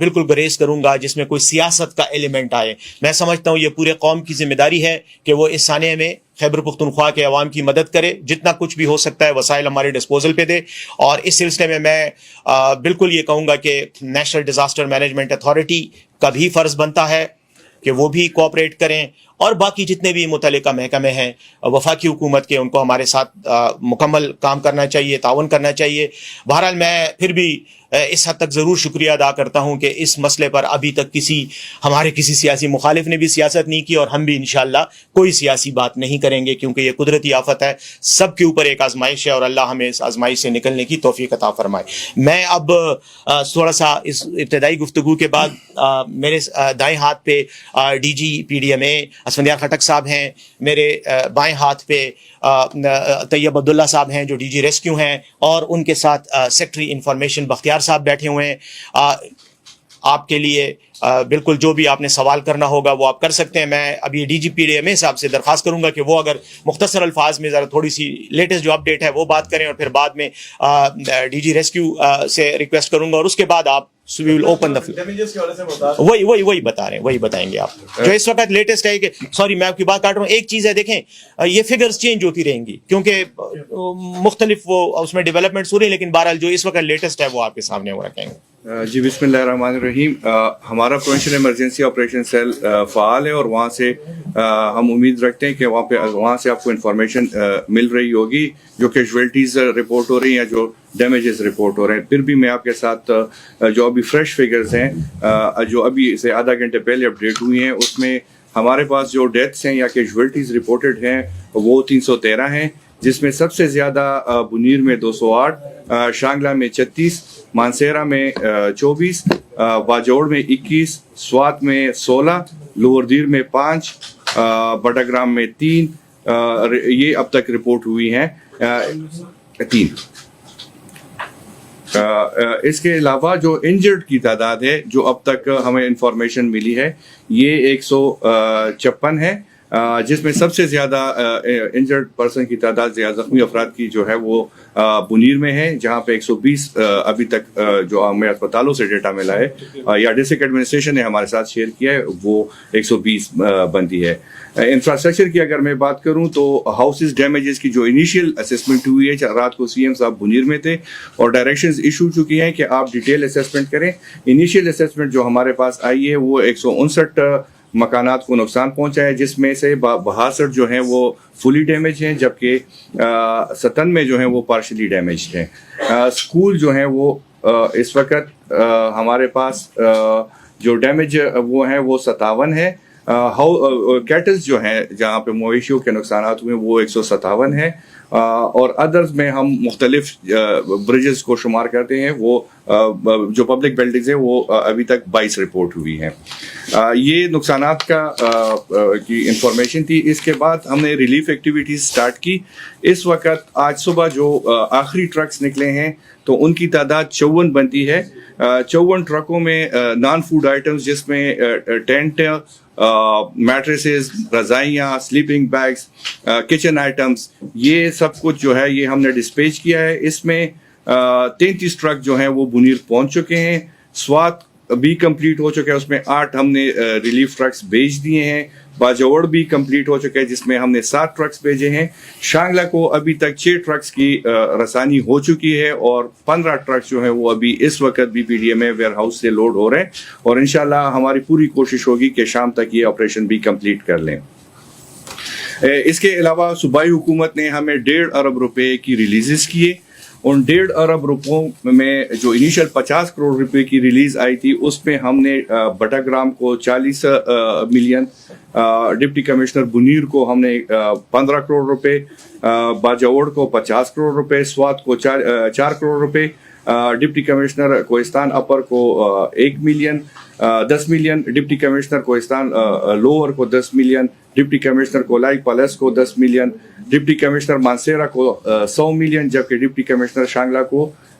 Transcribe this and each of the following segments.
بالکل گریز کروں گا جس میں کوئی سیاست کا ایلیمنٹ آئے. میں سمجھتا ہوں یہ پورے قوم کی ذمہ داری ہے کہ وہ اس سانحے میں خیبر پختونخوا کے عوام کی مدد کرے, جتنا کچھ بھی ہو سکتا ہے وسائل ہمارے ڈسپوزل پہ دے. اور اس سلسلے میں بالکل یہ کہوں گا کہ نیشنل ڈیزاسٹر مینجمنٹ اتھارٹی کا بھی فرض بنتا ہے کہ وہ بھی کوآپریٹ کریں, اور باقی جتنے بھی متعلقہ محکمے ہیں وفاقی حکومت کے, ان کو ہمارے ساتھ مکمل کام کرنا چاہیے, تعاون کرنا چاہیے. بہرحال میں پھر بھی اس حد تک ضرور شکریہ ادا کرتا ہوں کہ اس مسئلے پر ابھی تک ہمارے کسی سیاسی مخالف نے بھی سیاست نہیں کی, اور ہم بھی انشاءاللہ کوئی سیاسی بات نہیں کریں گے, کیونکہ یہ قدرتی آفت ہے, سب کے اوپر ایک آزمائش ہے, اور اللہ ہمیں اس آزمائش سے نکلنے کی توفیق عطا فرمائے. میں اب تھوڑا سا اس ابتدائی گفتگو کے بعد میرے دائیں ہاتھ پہ D G P D M A Asfandyar Khattak صاحب ہیں, میرے بائیں ہاتھ پہ طیب عبداللہ صاحب ہیں جو ڈی جی ریسکیو ہیں, اور ان کے ساتھ سیکٹری انفارمیشن بختیار صاحب بیٹھے ہوئے ہیں. آپ کے لیے بالکل جو بھی آپ نے سوال کرنا ہوگا وہ آپ کر سکتے ہیں. میں ابھی D G P D M A صاحب سے درخواست کروں گا کہ وہ اگر مختصر الفاظ میں ذرا تھوڑی سی لیٹسٹ جو اپڈیٹ ہے وہ بات کریں, اور پھر بعد میں ڈی جی ریسکیو سے ریکویسٹ کروں گا, اور اس کے بعد آپ we will open the وہی بتا رہے ہیں, وہی بتائیں گے آپ جو اس وقت لیٹسٹ ہے. کہ سوری میں آپ کی بات کاٹ رہا ہوں, ایک چیز ہے دیکھیں یہ فگرز چینج ہوتی رہیں گی کیونکہ مختلف وہ اس میں ڈیولپمنٹس ہو رہی ہیں, لیکن بہرحال جو اس وقت لیٹسٹ ہے وہ آپ کے سامنے وہ رکھیں گے. جی بسم اللہ الرحمن الرحیم. ہمارا پروونشل ایمرجنسی آپریشن سیل فعال ہے, اور وہاں سے ہم امید رکھتے ہیں کہ وہاں سے آپ کو انفارمیشن مل رہی ہوگی جو کیجویلٹیز رپورٹ ہو رہی ہیں یا جو ڈیمیجز رپورٹ ہو رہے ہیں. پھر بھی میں آپ کے ساتھ جو ابھی فریش فگرز ہیں جو ابھی سے آدھا گھنٹے پہلے اپڈیٹ ہوئی ہیں, اس میں ہمارے پاس جو ڈیتھس ہیں یا کیجویلٹیز رپورٹڈ ہیں وہ 313 ہیں, جس میں سب سے زیادہ بنیر میں 208, شانگلہ میں 36, مانسیرا میں 24, باجوڑ میں 21, سوات میں 16, لوور دیر میں 5, بٹاگرام میں 3, یہ اب تک رپورٹ ہوئی ہیں 3. اس کے علاوہ جو انجرڈ کی تعداد ہے جو اب تک ہمیں انفارمیشن ملی ہے یہ 156 ہے, جس میں سب سے زیادہ انجرڈ پرسن کی تعداد زخمی افراد کی جو ہے وہ بنیر میں ہے, جہاں پہ 120 ابھی تک جو ہمیں اسپتالوں سے ڈیٹا ملا ہے یا ڈسٹرکٹ ایڈمنسٹریشن نے ہمارے ساتھ شیئر کیا ہے وہ 120 بنتی ہے. انفراسٹرکچر کی اگر میں بات کروں تو ہاؤسز ڈیمیجز کی جو انیشیل اسسمنٹ ہوئی ہے, رات کو سی ایم صاحب بنیر میں تھے اور ڈائریکشنز ایشو چکی ہیں کہ آپ ڈیٹیل اسسمنٹ کریں. انیشیل اسسمنٹ جو ہمارے پاس آئی ہے وہ 159 مکانات کو نقصان پہنچا ہے, جس میں سے 62 جو ہیں وہ فلی ڈیمیج ہیں, جبکہ 97 جو ہیں وہ پارشلی ڈیمیجڈ ہیں. اسکول جو ہیں وہ اس وقت ہمارے پاس جو ڈیمیج وہ ہیں وہ 57 ہے. کیٹلز جو ہیں جہاں پہ مویشیوں کے نقصانات ہوئے وہ 157 ہیں, اور ادرز میں ہم مختلف برجز کو شمار کرتے ہیں, وہ جو پبلک بلڈنگز ہیں وہ ابھی تک 22 رپورٹ ہوئی ہیں. یہ نقصانات کی انفارمیشن تھی. اس کے بعد ہم نے ریلیف ایکٹیویٹیز سٹارٹ کی. اس وقت آج صبح جو آخری ٹرکس نکلے ہیں تو ان کی تعداد 54 بنتی ہے. 54 ٹرکوں میں نان فوڈ آئٹمز جس میں ٹینٹ, میٹریسز, رضائیاں, سلیپنگ بیگز, کچن آئٹمز, یہ سب کچھ جو ہے یہ ہم نے ڈسپیچ کیا ہے. اس میں 33 ٹرک جو ہیں وہ بنیر پہنچ چکے ہیں. سوات بھی کمپلیٹ ہو چکا ہے, اس میں 8 ہم نے ریلیف ٹرکس بھیج دیے ہیں. باجوڑ بھی کمپلیٹ ہو چکا ہے جس میں ہم نے 7 ٹرکس بھیجے ہیں. شانگلہ کو ابھی تک 6 ٹرکس کی رسانی ہو چکی ہے, اور 15 ٹرکس جو ہیں وہ ابھی اس وقت بھی P D M A warehouse ہاؤس سے لوڈ ہو رہے ہیں, اور انشاءاللہ ہماری پوری کوشش ہوگی کہ شام تک یہ آپریشن بھی کمپلیٹ کر لیں. اس کے علاوہ صوبائی حکومت نے ہمیں 1.5 ارب روپے کی ریلیزز کیے. ان 1.5 ارب روپوں میں جو انیشل 50 کروڑ روپے کی ریلیز آئی تھی اس میں ہم نے بٹاگرام کو 40 ملین, ڈپٹی کمشنر بنیر کو ہم نے 15 کروڑ روپے, باجوڑ کو 50 کروڑ روپے, سوات کو 4 کروڑ روپے, ڈپٹی کمشنر کوہستان اپر کو 1 million, 10 million, deputy commissioner Kohistan lower کو 10 ملین, ڈپٹی کمشنر کولائی پیلس کو 10 ملین, ڈپٹی کمشنر مانسیرا کو 100 ملین, جبکہ ڈپٹی کمشنر شانگلہ کو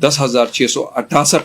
10,668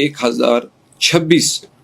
1026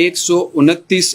129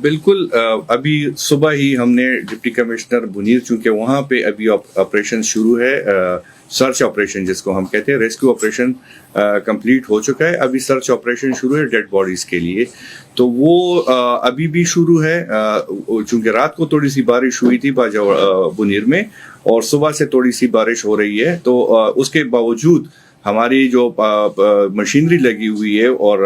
بالکل ابھی صبح ہی ہم نے ڈپٹی کمشنر بنیر چونکہ وہاں پہ ابھی آپریشن شروع ہے سرچ آپریشن جس کو ہم کہتے ہیں ریسکیو آپریشن کمپلیٹ ہو چکا ہے ابھی سرچ آپریشن شروع ہے ڈیڈ باڈیز کے لیے تو وہ ابھی بھی شروع ہے چونکہ رات کو تھوڑی سی بارش ہوئی تھی بنیر میں اور صبح سے تھوڑی سی بارش ہو رہی ہے تو اس کے باوجود ہماری جو مشینری لگی ہوئی ہے اور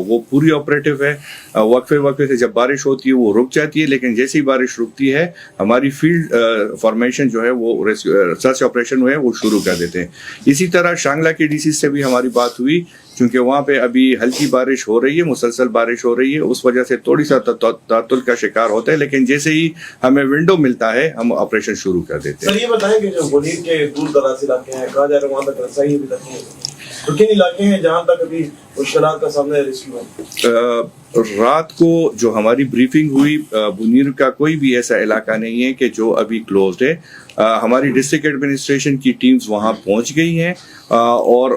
وہ پوری آپریٹو ہے وقفے سے جب بارش ہوتی ہے وہ رک جاتی ہے لیکن جیسے ہی بارش رکتی ہے ہماری فیلڈ فارمیشن جو ہے وہ سرچ آپریشن ہے وہ شروع کر دیتے ہیں. اسی طرح شانگلہ کے ڈی سی سے بھی ہماری بات ہوئی کیونکہ وہاں پہ ابھی ہلکی بارش ہو رہی ہے مسلسل بارش ہو رہی ہے اس وجہ سے تھوڑی سا تعطل کا شکار ہوتا ہے لیکن جیسے ہی ہمیں ونڈو ملتا ہے ہم آپریشن شروع کر دیتے ہیں. سر یہ بتائیں کہ جو بنیر کے دور دراز علاقے ہیں کہا جا رہا ہے وہاں تک رسائی ابھی تک نہیں ہے تو کن علاقے ہیں جہاں تک ابھی مشکلات کا سامنا ہے ریسکیو ہے؟ رات کو جو ہماری بریفنگ ہوئی بنیر کا کوئی بھی ایسا علاقہ نہیں ہے کہ جو ابھی کلوزڈ ہے. ہماری ڈسٹرکٹ ایڈمنسٹریشن کی ٹیمز وہاں پہنچ گئی ہیں اور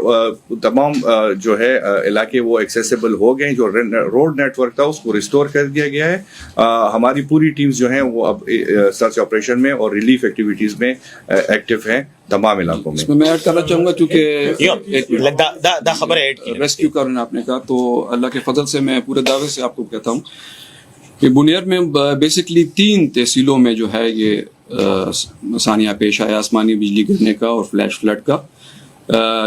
تمام جو ہے علاقے وہ ایکسیسیبل ہو گئے ہیں. جو روڈ نیٹ ورک تھا اس کو ریسٹور کر دیا گیا ہے. ہماری پوری ٹیمز جو ہیں وہ اب سرچ آپریشن میں اور ریلیف ایکٹیویٹیز میں ایکٹیو ہیں تمام علاقوں میں. میں ایڈ کرنا چاہوں گا چونکہ خبر ایڈ ریسکیو کرنا آپ نے کہا تو اللہ کے فضل سے میں پورے دعوے سے آپ کو کہتا ہوں کہ بنیر میں بیسکلی 3 تحصیلوں میں جو ہے یہ ثانیہ پیش آیا آسمانی بجلی گرنے کا اور فلیش فلڈ کا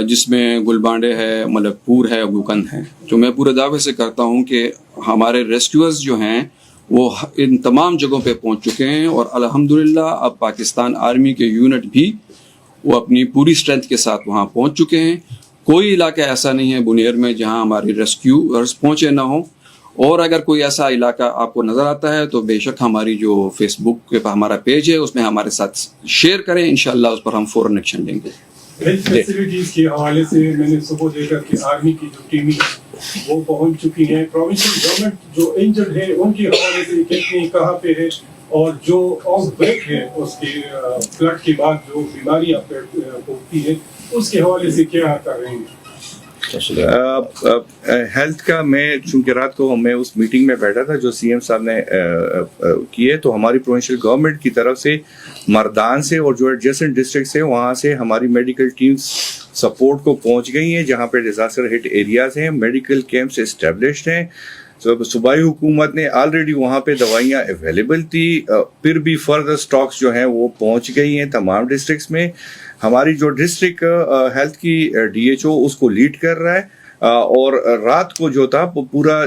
جس میں گلبانڈے ہے ملک پور ہے گوکند ہے. جو میں پورے دعوے سے کرتا ہوں کہ ہمارے ریسکیورز جو ہیں وہ ان تمام جگہوں پہ پہنچ چکے ہیں اور الحمدللہ اب پاکستان آرمی کے یونٹ بھی وہ اپنی پوری اسٹرینتھ کے ساتھ وہاں پہنچ چکے ہیں. کوئی علاقہ ایسا نہیں ہے بنیر میں جہاں ہماری ریسکیورز پہنچے نہ ہوں اور اگر کوئی ایسا علاقہ آپ کو نظر آتا ہے تو بے شک ہماری جو فیس بک پہ ہمارا پیج ہے اس میں ہمارے ساتھ شیئر کریں انشاءاللہ اس پر ہم فوراً ایکشن لیں گے. ہیلتھ فیسلٹیز کے حوالے سے میں نے صبح دیکھا کہ آرمی کی جو ٹیمیں وہ پہنچ چکی ہیں. پروونشل گورنمنٹ جو انجرڈ ہے ان کے حوالے سے کتنی کہاں پہ ہے اور جو آؤٹ بریک ہے اس کے فلڈ کے بعد جو بیماریاں پھوٹتی ہے اس کے حوالے سے کیا کر رہے ہیں؟ ہیلتھ کا میں چونکہ رات کو میں اس میٹنگ میں بیٹھا تھا جو سی ایم صاحب نے کی ہے تو ہماری پروونشل گورنمنٹ کی طرف سے مردان سے اور جو ایڈجسٹنٹ ڈسٹرکٹ سے وہاں سے ہماری میڈیکل ٹیمز سپورٹ کو پہنچ گئی ہیں جہاں پہ ڈیزاسٹر ہٹ ایریاز ہیں. میڈیکل کیمپس اسٹیبلشڈ ہیں. صوبائی حکومت نے آلریڈی وہاں پہ دوائیاں اویلیبل تھی پھر بھی فردر سٹاکس جو ہیں وہ پہنچ گئی ہیں تمام ڈسٹرکٹس میں. ہماری جو ڈسٹرکٹ ہیلتھ کی DHO اس کو لیڈ کر رہا ہے اور رات کو جو تھا پورا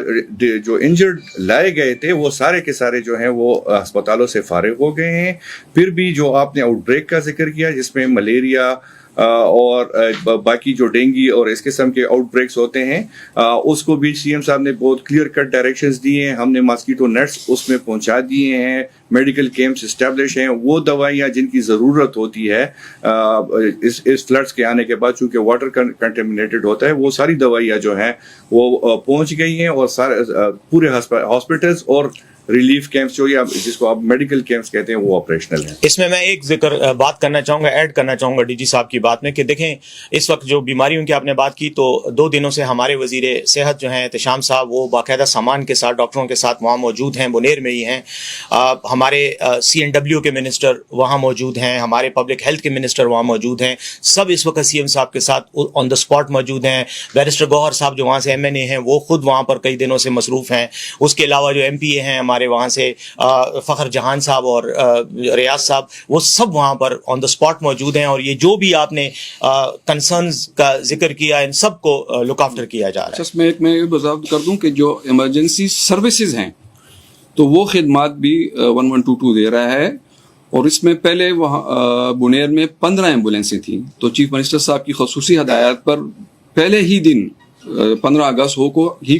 جو انجرڈ لائے گئے تھے وہ سارے کے سارے جو ہیں وہ ہسپتالوں سے فارغ ہو گئے ہیں. پھر بھی جو آپ نے آؤٹ بریک کا ذکر کیا جس میں ملیریا اور باقی جو ڈینگی اور اس قسم کے آؤٹ بریکس ہوتے ہیں اس کو بھی سی ایم صاحب نے بہت کلیئر کٹ ڈائریکشنز دیے ہیں. ہم نے ماسکیٹو نیٹس اس میں پہنچا دیے ہیں. میڈیکل کیمپس اسٹیبلش ہیں. وہ دوائیاں جن کی ضرورت ہوتی ہے اس فلڈس کے آنے کے بعد چونکہ واٹر کنٹیمنیٹڈ ہوتا ہے وہ ساری دوائیاں جو ہیں وہ پہنچ گئی ہیں اور سارے پورے ہاسپٹلس اور ریلیف کیمپس جو جس کو آپ میڈیکل کیمپس کہتے ہیں وہ آپریشنل ہیں. اس میں ایک بات کرنا چاہوں گا ایڈ کرنا چاہوں گا ڈی جی صاحب کی بات میں کہ دیکھیں اس وقت جو بیماریوں کی آپ نے بات کی تو 2 دنوں سے ہمارے وزیر صحت جو ہیں احتشام صاحب وہ باقاعدہ سامان کے ساتھ ڈاکٹروں کے ساتھ وہاں موجود ہیں. بنیر میں ہی ہیں. ہمارے CNW کے منسٹر وہاں موجود ہیں. ہمارے پبلک ہیلتھ کے منسٹر وہاں موجود ہیں. سب اس وقت سی ایم صاحب کے ساتھ آن دا اسپاٹ موجود ہیں. بیرسٹر گوہر صاحب جو وہاں سے MNA ہیں وہ خود وہاں پر کئی دنوں سے مصروف ہیں. اس کے علاوہ جو MPA ہیں ہمارے وہاں سے فخر جہان صاحب اور ریاض صاحب وہ سب وہاں پر آن دا اسپاٹ موجود ہیں. اور یہ جو بھی آپ نے کنسرنز کا ذکر کیا ان سب کو لک آفٹر کیا جا رہا ہے. میں یہ وضاحت کر دوں کہ جو ایمرجنسی سروسز ہیں تو وہ خدمات بھی 1122 دے رہا ہے اور اس میں پہلے وہاں بنیر میں 15 ایمبولینسیں تھیں تو چیف منسٹر صاحب کی خصوصی ہدایات پر پہلے ہی دن 15 اگست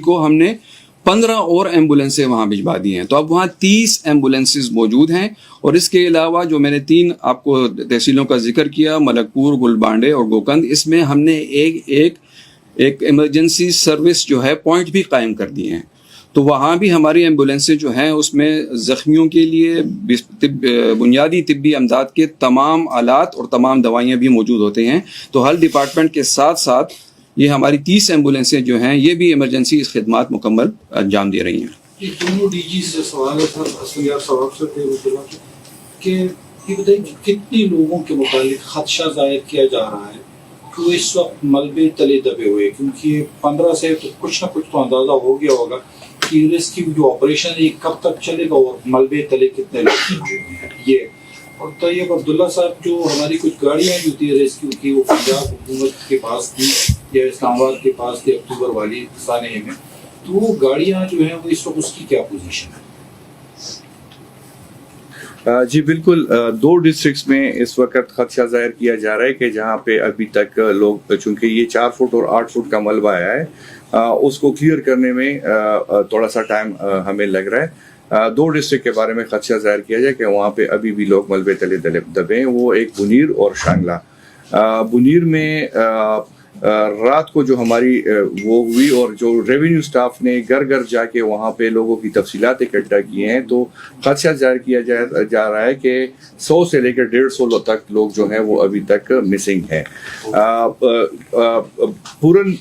کو ہم نے 15 اور ایمبولینسیں وہاں بھجوا دی ہیں. تو اب وہاں 30 ایمبولینسز موجود ہیں اور اس کے علاوہ جو میں نے 3 آپ کو تحصیلوں کا ذکر کیا ملک پور گلبانڈے اور گوکند اس میں ہم نے ایک ایمرجنسی سروس جو ہے پوائنٹ بھی قائم کر دیے ہیں. تو وہاں بھی ہماری ایمبولینسیں جو ہیں اس میں زخمیوں کے لیے بنیادی طبی امداد کے تمام آلات اور تمام دوائیاں بھی موجود ہوتے ہیں. تو ہیلتھ ڈپارٹمنٹ کے ساتھ ساتھ یہ ہماری 30 ایمبولینسیں جو ہیں یہ بھی ایمرجنسی خدمات مکمل انجام دے رہی ہیں. یہ دونوں ڈی جی سے سوال ہے سر، اصلی آپ صاحب سے تھے کہ یہ بتائیے کتنے لوگوں کے متعلق خدشہ ظاہر کیا جا رہا ہے کہ وہ اس وقت ملبے تلے دبے ہوئے، کیونکہ 15 سے تو کچھ نہ کچھ تو اندازہ ہو گیا ہوگا کہ ریسکیو جو آپریشن ہے یہ کب تک چلے گا اور ملبے تلے کتنے لوگ ہیں یہ. اور طیب عبداللہ صاحب جو ہماری کچھ گاڑیاں جو تھی ریسکیو کی وہ پنجاب حکومت کے پاس تھی یا اسلام آباد کے پاس تھی اکتوبر والی سانحے میں، تو وہ گاڑیاں جو ہیں وہ اس وقت اس کی کیا پوزیشن ہے؟ جی بالکل، 2 ڈسٹرکٹس میں اس وقت خدشہ ظاہر کیا جا رہا ہے کہ جہاں پہ ابھی تک لوگ، چونکہ یہ 4 فٹ اور 8 فٹ کا ملبہ آیا ہے، اس کو کلیئر کرنے میں تھوڑا سا ٹائم ہمیں لگ رہا ہے. 2 ڈسٹرکٹ کے بارے میں خدشہ ظاہر کیا جائے کہ وہاں پہ ابھی بھی لوگ ملبے تلے دبے ہیں، وہ ایک بنیر اور شانگلہ. بنیر میں رات کو جو ہماری وہ ہوئی اور جو ریونیو سٹاف نے گھر گھر جا کے وہاں پہ لوگوں کی تفصیلات اکٹھا کیے ہیں، تو خدشہ ظاہر کیا جا رہا ہے کہ 100 سے لے کر 150 تک لوگ جو ہیں وہ ابھی تک مسنگ ہیں. پورن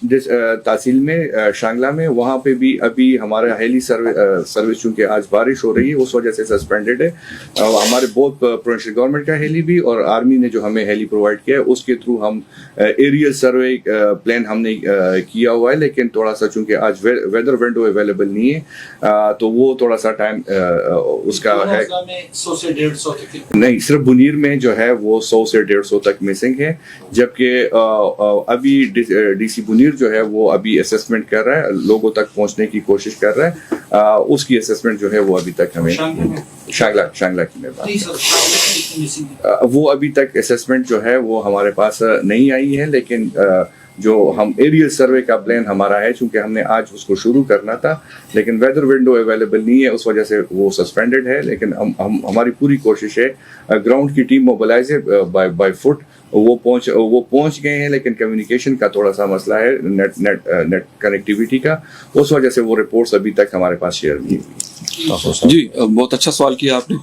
تحصیل میں شانگلہ میں وہاں پہ بھی ابھی ہمارا ہیلی سروس چونکہ آج بارش ہو رہی ہے اس وجہ سے سسپینڈڈ ہے. ہمارے بہت پروونشل گورنمنٹ کا ہیلی بھی اور آرمی نے جو ہمیں ہیلی پرووائڈ کیا ہے اس کے تھرو ہم ایریل سروے پلان ہم نے کیا ہوا ہے، لیکن تھوڑا سا چونکہ آج ویدر ونڈو اویلیبل نہیں ہے تو وہ تھوڑا سا ٹائم اس کا ہے. 100 سے 150 تک نہیں، صرف بنیر میں جو ہے وہ 100 سے 150 تک مسنگ ہے، جبکہ ابھی ڈی سی بنیر جو ہے وہ ابھی اسیسمنٹ کر رہا ہے، لوگوں تک پہنچنے کی کوشش کر رہا ہے. اس کی اسیسمنٹ جو ہے وہ ابھی تک ہمیں شانگلہ کی میں بات وہ ابھی تک اسیسمنٹ جو ہے وہ ہمارے پاس نہیں آئی ہے، لیکن جو ہم ایریل سروے کا پلان ہمارا ہے، چونکہ ہم نے آج اس کو شروع کرنا تھا لیکن ویدر ونڈو اویلیبل نہیں ہے اس وجہ سے وہ سسپینڈڈ ہے. لیکن ہماری پوری کوشش ہے، گراؤنڈ کی ٹیم موبلائز ہے بائی فٹ، وہ پہنچ گئے ہیں، لیکن کمیونیکیشن کا تھوڑا سا مسئلہ ہے، نیٹ کنیکٹیویٹی کا، اس وجہ سے وہ رپورٹس ابھی تک ہمارے پاس شیئر نہیں ہوئی. جی بہت اچھا سوال کیا آپ نے،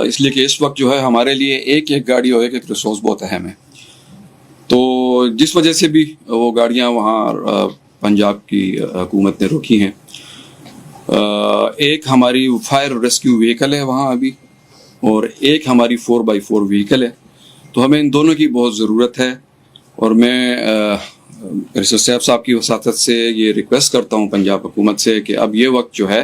اس لیے کہ اس وقت جو ہے ہمارے لیے ایک گاڑی اور ایک ریسورس بہت اہم ہے. تو جس وجہ سے بھی وہ گاڑیاں وہاں پنجاب کی حکومت نے روکی ہیں، ایک ہماری فائر ریسکیو وہیکل ہے وہاں ابھی اور ایک ہماری 4x4 وہیکل ہے. تو ہمیں ان دونوں کی بہت ضرورت ہے اور میں ریسرچ صاحب کی وساطت سے یہ ریکویسٹ کرتا ہوں پنجاب حکومت سے کہ اب یہ وقت جو ہے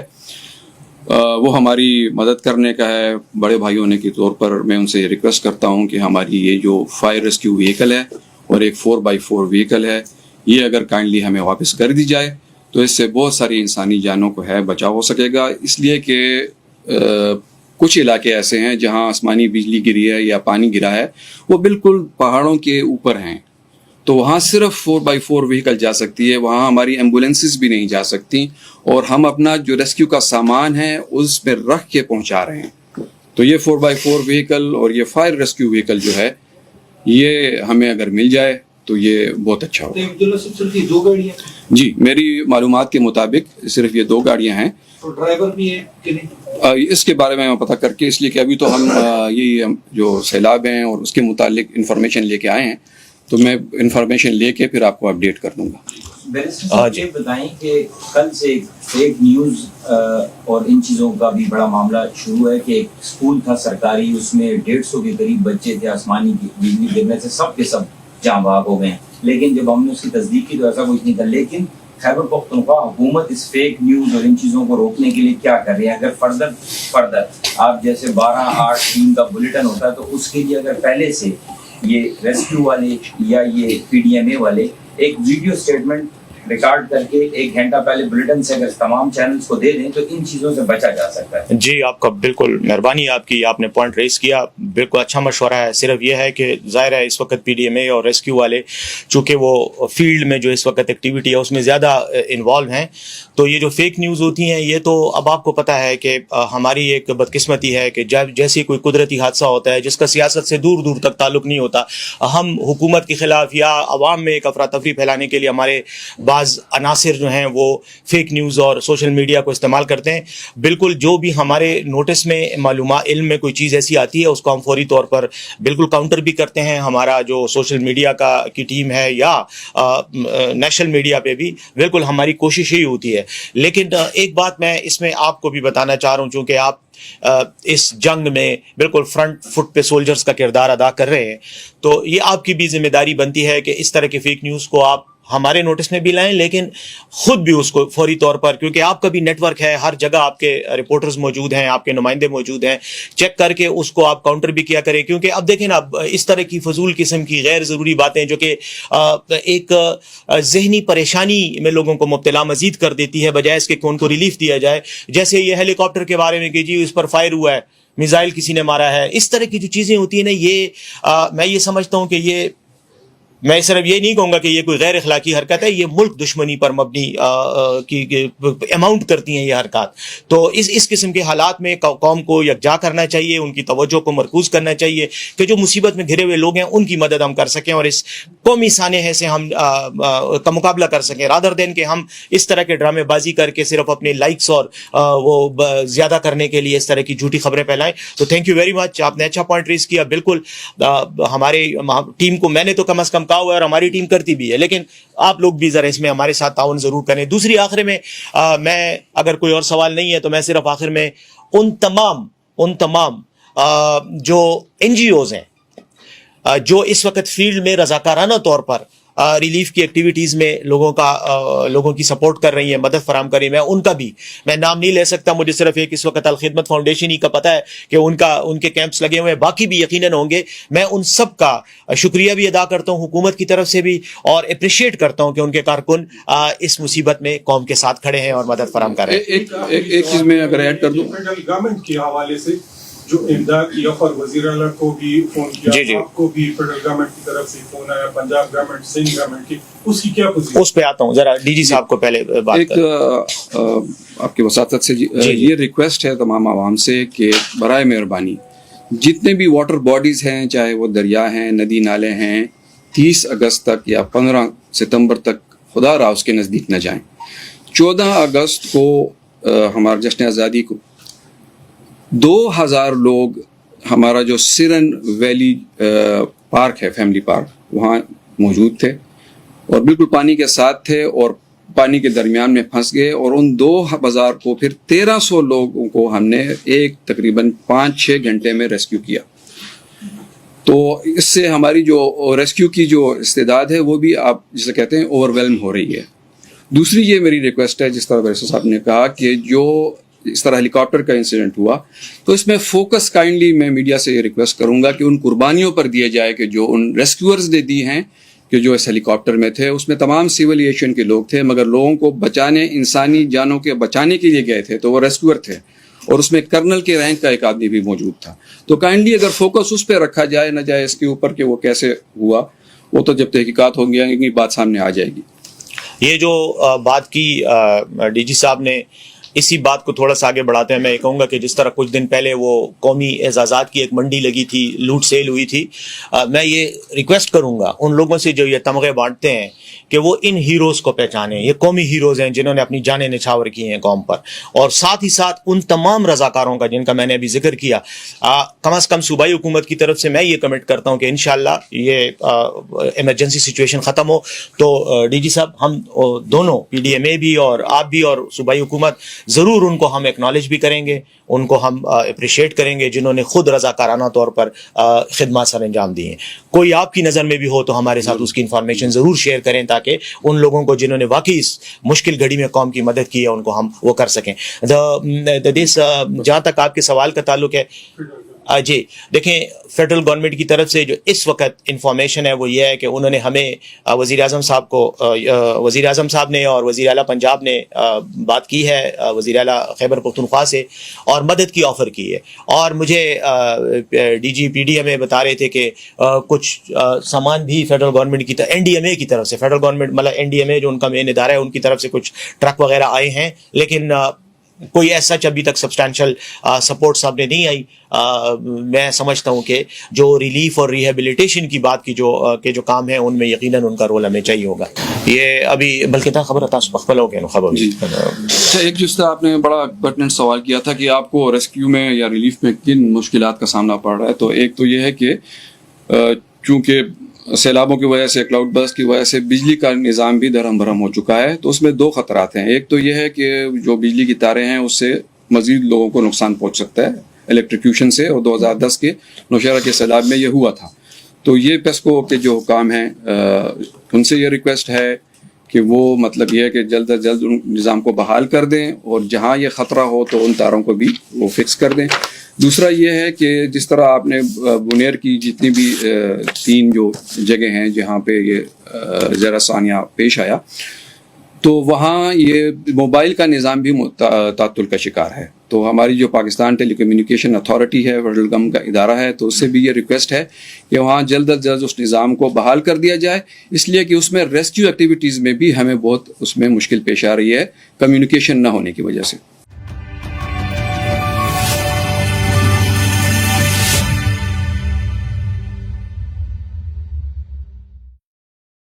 وہ ہماری مدد کرنے کا ہے. بڑے بھائی ہونے کے طور پر میں ان سے یہ ریکویسٹ کرتا ہوں کہ ہماری یہ جو فائر ریسکیو وہیکل ہے اور ایک 4x4 وہیکل ہے، یہ اگر کائنڈلی ہمیں واپس کر دی جائے تو اس سے بہت ساری انسانی جانوں کو ہے بچاؤ ہو سکے گا. اس لیے کہ کچھ علاقے ایسے ہیں جہاں آسمانی بجلی گری ہے یا پانی گرا ہے، وہ بالکل پہاڑوں کے اوپر ہیں، تو وہاں صرف 4x4 وہیکل جا سکتی ہے، وہاں ہماری ایمبولینسز بھی نہیں جا سکتی اور ہم اپنا جو ریسکیو کا سامان ہے اس پہ رکھ کے پہنچا رہے ہیں. تو یہ 4x4 وہیکل اور یہ فائر ریسکیو وہیکل جو ہے یہ ہمیں اگر مل جائے تو یہ بہت اچھا ہوگا. عبداللہ صاحب صرف یہ 2 گاڑیاں؟ جی میری معلومات کے مطابق صرف یہ 2 گاڑیاں ہیں. اور ڈرائیور بھی ہے کہ نہیں؟ اس کے بارے میں پتہ کر کے، اس لیے کہ ابھی تو ہم یہ جو سیلاب ہیں اور اس کے متعلق انفارمیشن لے کے آئے ہیں، تو میں انفارمیشن لے کے پھر آپ کو اپڈیٹ کر دوں گا. بیرسٹر صاحب یہ بتائیں کہ کل سے فیک نیوز اور ان چیزوں کا بھی بڑا معاملہ شروع ہے کہ ایک اسکول تھا سرکاری، اس میں 150 کے قریب بچے تھے، آسمانی بجلی گرنے سے سب کے سب جاں بحق ہو گئے ہیں. لیکن جب ہم نے اس کی تصدیق کی تو ایسا کچھ نہیں تھا. لیکن خیبر پختونخوا حکومت اس فیک نیوز اور ان چیزوں کو روکنے کے لیے کیا کر رہی ہے؟ اگر فردر آپ جیسے 12-8-3 کا بلیٹن ہوتا ہے تو اس کے لیے اگر پہلے سے یہ ریسکیو والے یا یہ PDMA والے ایک ویڈیو سٹیٹمنٹ ریکارڈ کر کے 1 گھنٹہ پہلے بلیٹن سے اگر تمام چینلز کو دے دیں تو ان چیزوں سے بچا جا سکتا ہے. جی آپ کا بالکل مہربانی آپ کی، آپ نے پوائنٹ ریز کیا، بالکل اچھا مشورہ ہے. صرف یہ ہے کہ ظاہر ہے اس وقت PDMA اور ریسکیو والے چونکہ وہ فیلڈ میں جو اس وقت ایکٹیویٹی ہے اس میں زیادہ انوالو ہیں، تو یہ جو فیک نیوز ہوتی ہیں یہ تو اب آپ کو پتہ ہے کہ ہماری ایک بدقسمتی ہے کہ جیسے کوئی قدرتی حادثہ ہوتا ہے جس کا سیاست سے دور دور تک تعلق نہیں ہوتا، ہم حکومت کے خلاف یا عوام میں ایک افراتفری پھیلانے کے لیے ہمارے بعض عناصر جو ہیں وہ فیک نیوز اور سوشل میڈیا کو استعمال کرتے ہیں. بالکل جو بھی ہمارے نوٹس میں معلومات علم میں کوئی چیز ایسی آتی ہے اس کو ہم فوری طور پر بالکل کاؤنٹر بھی کرتے ہیں. ہمارا جو سوشل میڈیا کی ٹیم ہے یا نیشنل میڈیا پہ بھی بالکل ہماری کوشش یہی ہوتی ہے. لیکن ایک بات میں اس میں آپ کو بھی بتانا چاہ رہا ہوں، چونکہ آپ اس جنگ میں بالکل فرنٹ فٹ پہ سولجرز کا کردار ادا کر رہے ہیں، تو یہ آپ کی بھی ذمہ داری بنتی ہے کہ اس طرح کے فیک نیوز کو آپ ہمارے نوٹس میں بھی لائیں، لیکن خود بھی اس کو فوری طور پر، کیونکہ آپ کا بھی نیٹ ورک ہے، ہر جگہ آپ کے رپورٹرز موجود ہیں، آپ کے نمائندے موجود ہیں، چیک کر کے اس کو آپ کاؤنٹر بھی کیا کریں. کیونکہ اب دیکھیں نا، اس طرح کی فضول قسم کی غیر ضروری باتیں جو کہ ایک ذہنی پریشانی میں لوگوں کو مبتلا مزید کر دیتی ہے، بجائے اس کے کہ ان کو ریلیف دیا جائے. جیسے یہ ہیلی کاپٹر کے بارے میں کہ جی اس پر فائر ہوا ہے، میزائل کسی نے مارا ہے، اس طرح کی جو چیزیں ہوتی ہیں نا، یہ میں یہ سمجھتا ہوں کہ میں صرف یہ نہیں کہوں گا کہ یہ کوئی غیر اخلاقی حرکت ہے، یہ ملک دشمنی پر مبنی کی اماؤنٹ کرتی ہیں یہ حرکات. تو اس قسم کے حالات میں قوم کو یکجا کرنا چاہیے، ان کی توجہ کو مرکوز کرنا چاہیے کہ جو مصیبت میں گھرے ہوئے لوگ ہیں ان کی مدد ہم کر سکیں اور اس قومی سانحے سے ہم کا مقابلہ کر سکیں، رادر دین کہ ہم اس طرح کے ڈرامے بازی کر کے صرف اپنے لائکس اور وہ زیادہ کرنے کے لیے اس طرح کی جھوٹی خبریں پھیلائیں. تو تھینک یو ویری مچ، آپ نے اچھا پوائنٹ ریز کیا. بالکل ہمارے ٹیم کو میں نے تو کم از کم کہا ہوا ہے اور ہماری ٹیم کرتی بھی ہے، لیکن آپ لوگ بھی ذرا اس میں ہمارے ساتھ تعاون ضرور کریں. دوسری آخر میں میں اگر کوئی اور سوال نہیں ہے تو میں صرف آخر میں ان تمام جو NGOs ہیں جو اس وقت فیلڈ میں رضاکارانہ طور پر ریلیف کی ایکٹیویٹیز میں لوگوں کی سپورٹ کر رہی ہیں، مدد فراہم کر رہی ہیں، ان کا بھی میں نام نہیں لے سکتا، مجھے صرف ایک اس وقت الخدمت فاؤنڈیشن ہی کا پتہ ہے کہ ان کے کیمپس لگے ہوئے ہیں، باقی بھی یقیناً ہوں گے. میں ان سب کا شکریہ بھی ادا کرتا ہوں حکومت کی طرف سے بھی، اور اپریشیٹ کرتا ہوں کہ ان کے کارکن اس مصیبت میں قوم کے ساتھ کھڑے ہیں اور مدد فراہم کر رہے ہیں. ایک چیز میں اگر ایڈ کر دوں، فیڈرل گورنمنٹ کے حوالے سے جو امداد کی آفر وزیر اعلیٰ کو بھی فون کیا، جی جی، آپ کو بھی فیڈرل گورنمنٹ کی طرف سے فون آیا، پنجاب گورنمنٹ، سندھ گورنمنٹ کی، اس کی کیا پوزیشن؟ اس پہ آتا ہوں، ذرا ڈی جی صاحب کو پہلے بات ایک آپ کی وساطت سے یہ ریکویسٹ ہے تمام عوام سے کہ برائے مہربانی جتنے بھی واٹر باڈیز ہیں، چاہے وہ دریا ہیں، ندی نالے ہیں، 30 اگست تک یا 15 ستمبر تک خدا را اس کے نزدیک نہ جائیں. 14 اگست کو ہمارا جشن آزادی کو 2000 لوگ ہمارا جو سرن ویلی پارک ہے، فیملی پارک، وہاں موجود تھے اور بالکل پانی کے ساتھ تھے اور پانی کے درمیان میں پھنس گئے، اور ان 2000 کو پھر 1300 لوگوں کو ہم نے تقریباً 5-6 گھنٹے میں ریسکیو کیا. تو اس سے ہماری جو ریسکیو کی جو استعداد ہے وہ بھی آپ جسے کہتے ہیں اوور ویلم ہو رہی ہے. دوسری یہ میری ریکویسٹ ہے، جس طرح بیرسٹر صاحب نے کہا کہ جو اس طرح ہیلی کاپٹر کا انسیڈنٹ ہوا، تو اس میں فوکس کائنڈلی میں میڈیا سے یہ ریکویسٹ کروں گا کہ ان قربانیوں پر دیا جائے کہ جو ان ریسکیورز نے دی ہیں، کہ جو اس ہیلی کاپٹر میں تھے، اس میں تمام سول ایویشن کے لوگ تھے، مگر لوگوں کو بچانے، انسانی جانوں کے بچانے کے لیے گئے تھے، تو وہ ریسکیور تھے، اور اس میں کرنل کے رینک کا ایک آدمی بھی موجود تھا. تو کائنڈلی اگر فوکس اس پہ رکھا جائے، نہ جائے اس کے اوپر کہ وہ کیسے ہوا، وہ تو جب تحقیقات ہوں گی بات سامنے آ جائے گی. یہ جو بات کی ڈی جی صاحب نے، اسی بات کو تھوڑا سا آگے بڑھاتے ہیں میں یہ کہوں گا کہ جس طرح کچھ دن پہلے وہ قومی اعزازات کی ایک منڈی لگی تھی، لوٹ سیل ہوئی تھی، میں یہ ریکویسٹ کروں گا ان لوگوں سے جو یہ تمغے بانٹتے ہیں کہ وہ ان ہیروز کو پہچانیں. یہ قومی ہیروز ہیں جنہوں نے اپنی جانیں نچھاور کی ہیں قوم پر، اور ساتھ ہی ساتھ ان تمام رضاکاروں کا جن کا میں نے ابھی ذکر کیا. کم از کم صوبائی حکومت کی طرف سے میں یہ کمٹ کرتا ہوں کہ انشاءاللہ یہ ایمرجنسی سچویشن ختم ہو تو ڈی جی صاحب، ہم دونوں پی ڈی ایم اے بھی اور آپ بھی اور صوبائی حکومت ضرور ان کو ہم ایکنالج بھی کریں گے، ان کو ہم اپریشیٹ کریں گے جنہوں نے خود رضاکارانہ طور پر خدمات سر انجام دی ہیں. کوئی آپ کی نظر میں بھی ہو تو ہمارے ساتھ اس کی انفارمیشن ضرور شیئر کریں تاکہ ان لوگوں کو جنہوں نے واقعی اس مشکل گھڑی میں قوم کی مدد کی ہے ان کو ہم وہ کر سکیں. جہاں تک آپ کے سوال کا تعلق ہے، جی دیکھیں، فیڈرل گورنمنٹ کی طرف سے جو اس وقت انفارمیشن ہے وہ یہ ہے کہ انہوں نے ہمیں وزیر اعظم صاحب نے اور وزیر اعلیٰ پنجاب نے بات کی ہے وزیر اعلیٰ خیبر پختونخوا سے اور مدد کی آفر کی ہے. اور مجھے D G P D M A بتا رہے تھے کہ کچھ سامان بھی فیڈرل گورنمنٹ کی این ڈی ایم اے کی طرف سے، فیڈرل گورنمنٹ مطلب این ڈی ایم اے جو ان کا مین ادارہ ہے، ان کی طرف سے کچھ ٹرک وغیرہ آئے ہیں، لیکن کوئی ایسا ابھی تک سبسٹینشل سپورٹ سامنے نہیں آئی. میں سمجھتا ہوں کہ جو ریلیف اور ریہیبلیٹیشن کی بات کی جو کام ہے ان میں یقیناً ان کا رول ہمیں چاہیے ہوگا. یہ ابھی بلکہ تھا خبر تھا مخبل ہو گیا خبر. اچھا، ایک جس طرح آپ نے بڑا پرٹننٹ سوال کیا تھا کہ آپ کو ریسکیو میں یا ریلیف میں کن مشکلات کا سامنا پڑ رہا ہے، تو ایک تو یہ ہے کہ چونکہ سیلابوں کی وجہ سے، کلاؤڈ برسٹ کی وجہ سے بجلی کا نظام بھی درہم برہم ہو چکا ہے، تو اس میں دو خطرات ہیں. ایک تو یہ ہے کہ جو بجلی کی تاریں ہیں اس سے مزید لوگوں کو نقصان پہنچ سکتا ہے الیکٹریکیوشن سے، اور 2010 کے نوشہرہ کے سیلاب میں یہ ہوا تھا. تو یہ پیسکو کے جو حکام ہیں ان سے یہ ریکویسٹ ہے کہ وہ مطلب یہ ہے کہ جلد از جلد نظام کو بحال کر دیں، اور جہاں یہ خطرہ ہو تو ان تاروں کو بھی وہ فکس کر دیں. دوسرا یہ ہے کہ جس طرح آپ نے بنیر کی جتنی بھی 3 جو جگہ ہیں جہاں پہ یہ زیر ثانیہ پیش آیا، تو وہاں یہ موبائل کا نظام بھی تعطل کا شکار ہے. تو ہماری جو پاکستان ٹیلی کمیونیکیشن اتھارٹی ہے، ورلڈ گم کا ادارہ ہے، تو اس سے بھی یہ ریکویسٹ ہے کہ وہاں جلد از جلد اس نظام کو بحال کر دیا جائے، اس لیے کہ اس میں ریسکیو ایکٹیویٹیز میں بھی ہمیں بہت اس میں مشکل پیش آ رہی ہے کمیونیکیشن نہ ہونے کی وجہ سے.